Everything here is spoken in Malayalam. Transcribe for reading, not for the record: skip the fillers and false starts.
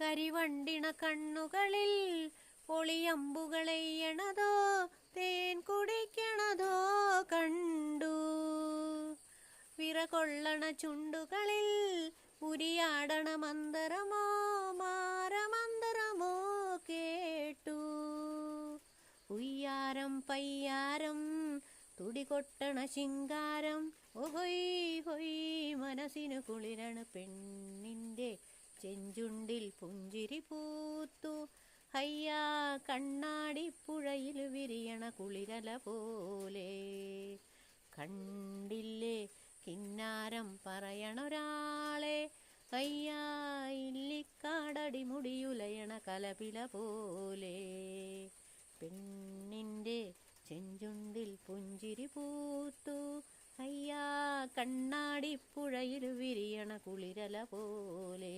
കരിവണ്ടിണ കണ്ണുകളിൽ ഒളിയമ്പുകളെയ്യണതോ തേൻ കുടിക്കണതോ കണ്ടു. വിറകൊള്ളണ ചുണ്ടുകളിൽ ഉരിയാടണ മന്ദരമോ മാരമന്ദരമോ കേട്ടു. ഉയ്യാരം പയ്യാരം തുടികൊട്ടണ ശിങ്കാരം ഒഹൊയ് ഹൊയ് മനസ്സിനു കുളിരണ പെണ്ണിൻ്റെ ചെഞ്ചുണ്ടിൽ പുഞ്ചിരി പൂത്തു. ഹയ്യാ കണ്ണാടിപ്പുഴയിൽ വിരിയണ കുളിരല പോലെ. കണ്ടില്ലേ കിന്നാരം പറയണൊരാളെ, ഹയ്യാ ഇല്ലിക്കാടടി മുടിയുലയണ കലപില പോലെ. പെണ്ണിൻ്റെ ചെഞ്ചുണ്ടിൽ പുഞ്ചിരി പൂത്തു. ഹയ്യാ കണ്ണാടിപ്പുഴയിൽ വിരിയണ കുളിരല പോലെ.